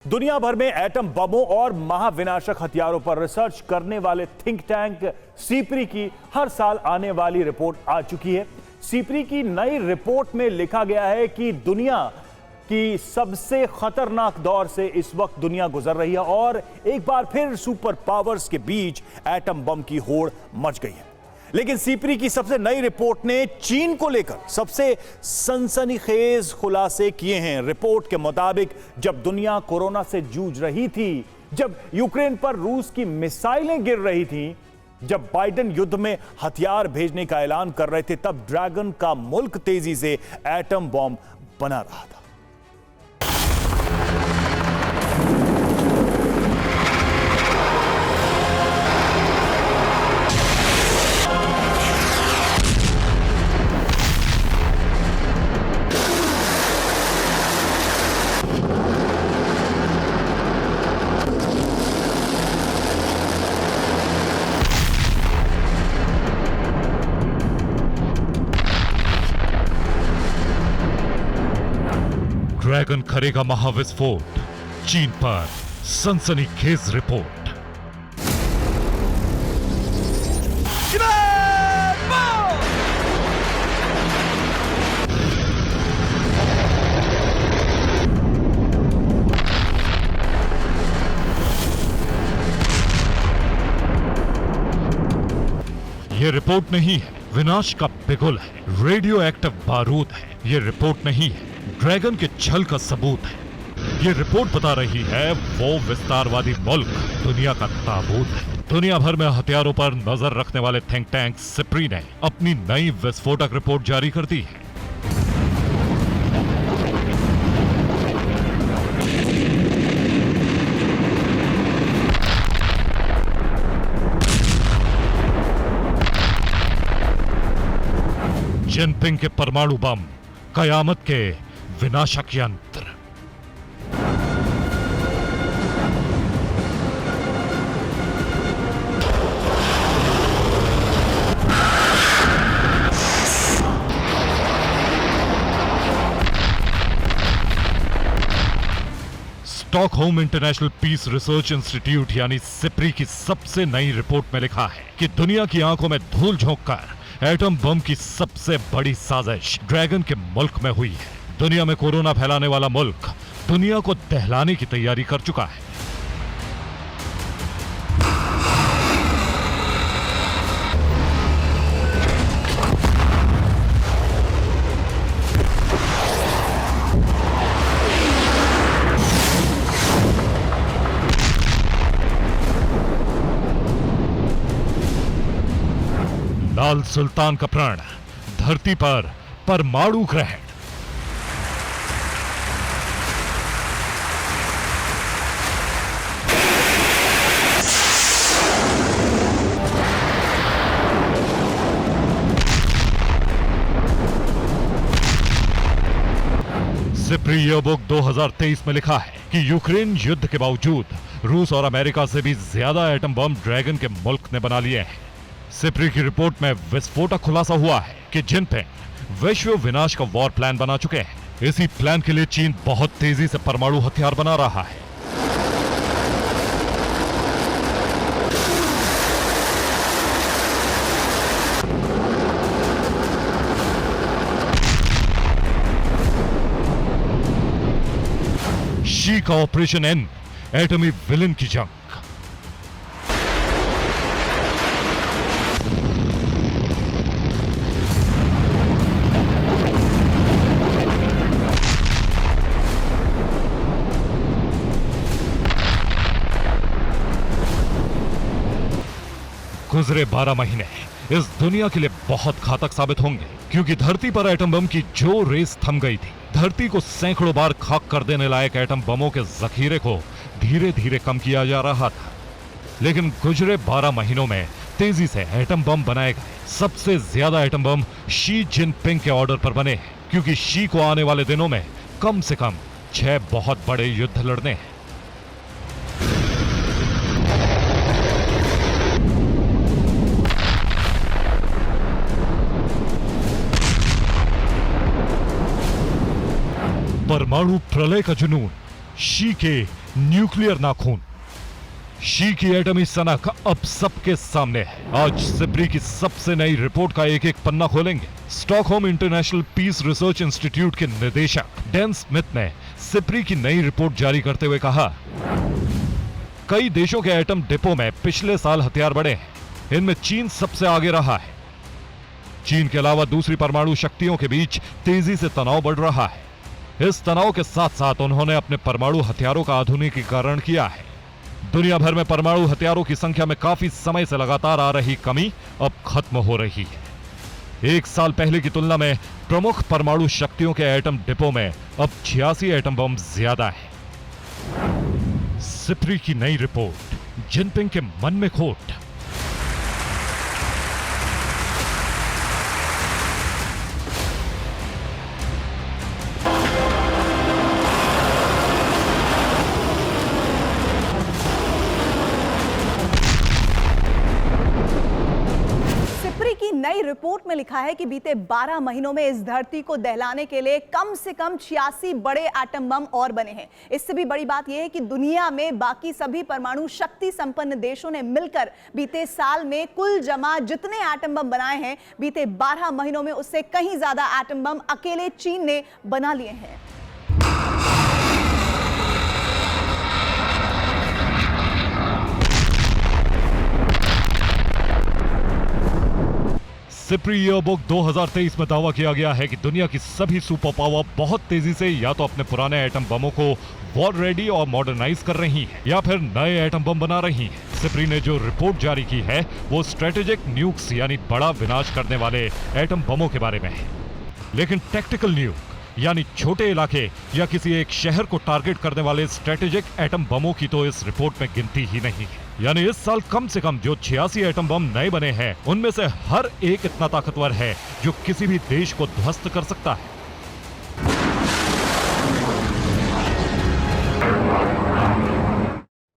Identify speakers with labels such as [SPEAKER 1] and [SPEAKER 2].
[SPEAKER 1] दुनिया भर में एटम बमों और महाविनाशक हथियारों पर रिसर्च करने वाले थिंक टैंक सीपरी की हर साल आने वाली रिपोर्ट आ चुकी है। सीपरी की नई रिपोर्ट में लिखा गया है कि दुनिया की सबसे खतरनाक दौर से इस वक्त दुनिया गुजर रही है और एक बार फिर सुपर पावर्स के बीच एटम बम की होड़ मच गई है। लेकिन सीपरी की सबसे नई रिपोर्ट ने चीन को लेकर सबसे सनसनीखेज खुलासे किए हैं। रिपोर्ट के मुताबिक जब दुनिया कोरोना से जूझ रही थी, जब यूक्रेन पर रूस की मिसाइलें गिर रही थीं, जब बाइडेन युद्ध में हथियार भेजने का ऐलान कर रहे थे, तब ड्रैगन का मुल्क तेजी से एटम बम बना रहा था।
[SPEAKER 2] ड्रैगन करेगा महाविस्फोट, चीन पर सनसनीखेज रिपोर्ट। ये रिपोर्ट नहीं है विनाश का बिगुल है, रेडियो एक्टिव बारूद है। ये रिपोर्ट नहीं है ड्रैगन के छल का सबूत है। ये रिपोर्ट बता रही है वो विस्तारवादी मुल्क दुनिया का ताबूत है। दुनिया भर में हथियारों पर नजर रखने वाले थिंक टैंक सिप्री ने अपनी नई विस्फोटक रिपोर्ट जारी कर दी है। जिनपिंग के परमाणु बम, कयामत के विनाशक यंत्र। Stockholm International Peace Research Institute यानी सिप्री की सबसे नई रिपोर्ट में लिखा है कि दुनिया की आंखों में धूल झोंककर एटम बम की सबसे बड़ी साजिश ड्रैगन के मुल्क में हुई है। दुनिया में कोरोना फैलाने वाला मुल्क दुनिया को दहलाने की तैयारी कर चुका है। लाल सुल्तान का प्रण, धरती पर परमाणु ग्रहण। सिप्री ईयरबुक 2023 में लिखा है कि यूक्रेन युद्ध के बावजूद रूस और अमेरिका से भी ज्यादा एटम बम ड्रैगन के मुल्क ने बना लिए हैं। सिप्री की रिपोर्ट में विस्फोटक खुलासा हुआ है कि जिनपिंग विश्व विनाश का वॉर प्लान बना चुके हैं। इसी प्लान के लिए चीन बहुत तेजी से परमाणु हथियार बना रहा है। शी का ऑपरेशन एन, एटमी विलन की जंग। गुजरे 12 महीने इस दुनिया के लिए बहुत घातक साबित होंगे, क्योंकि धरती पर एटम बम की जो रेस थम गई थी, धरती को सैकड़ों बार खाक कर देने लायक एटम बमों के जखीरे को धीरे धीरे कम किया जा रहा था। लेकिन गुजरे 12 महीनों में तेजी से एटम बम बनाए गए। सबसे ज्यादा एटम बम शी जिनपिंग के ऑर्डर पर बने हैं, क्योंकि शी को आने वाले दिनों में कम से कम 6 बहुत बड़े युद्ध लड़ने हैं। परमाणु प्रलय का जुनून शी के न्यूक्लियर नाखून। शी की एटमी सनक अब सबके सामने है। आज सिप्री की सबसे नई रिपोर्ट का एक एक पन्ना खोलेंगे। Stockholm International Peace Research Institute के निदेशक डैन स्मिथ ने सिप्री की नई रिपोर्ट जारी करते हुए कहा, कई देशों के एटम डिपो में पिछले साल हथियार बढ़े हैं। इनमें चीन सबसे आगे रहा है। चीन के अलावा दूसरी परमाणु शक्तियों के बीच तेजी से तनाव बढ़ रहा है। इस तनाव के साथ साथ उन्होंने अपने परमाणु हथियारों का आधुनिकीकरण किया है। दुनिया भर में परमाणु हथियारों की संख्या में काफी समय से लगातार आ रही कमी अब खत्म हो रही है। एक साल पहले की तुलना में प्रमुख परमाणु शक्तियों के एटम डिपो में अब 86 एटम बम ज्यादा है। सिप्री की नई रिपोर्ट, जिनपिंग के मन में खोट।
[SPEAKER 3] नई रिपोर्ट में लिखा है कि बीते 12 महीनों में इस धरती को दहलाने के लिए कम से कम 86 बड़े एटम बम और बने हैं। इससे भी बड़ी बात यह है कि दुनिया में बाकी सभी परमाणु शक्ति संपन्न देशों ने मिलकर बीते साल में कुल जमा जितने एटम बम बनाए हैं, बीते 12 महीनों में उससे कहीं ज्यादा एटम बम अकेले चीन ने बना लिए हैं।
[SPEAKER 2] सिप्री ईयरबुक 2023 में दावा किया गया है कि दुनिया की सभी सुपर पावर बहुत तेजी से या तो अपने पुराने एटम बमों को वॉर रेडी और मॉडर्नाइज कर रही हैं या फिर नए एटम बम बना रही हैं। सिप्री ने जो रिपोर्ट जारी की है वो स्ट्रेटेजिक न्यूक्स यानी बड़ा विनाश करने वाले एटम बमों के बारे में है, लेकिन टैक्टिकल न्यूक यानी छोटे इलाके या किसी एक शहर को टारगेट करने वाले स्ट्रेटेजिक एटम बमों की तो इस रिपोर्ट में गिनती ही नहीं है। यानी इस साल कम से कम जो 86 एटम बम नए बने हैं, उनमें से हर एक इतना ताकतवर है जो किसी भी देश को ध्वस्त कर सकता है।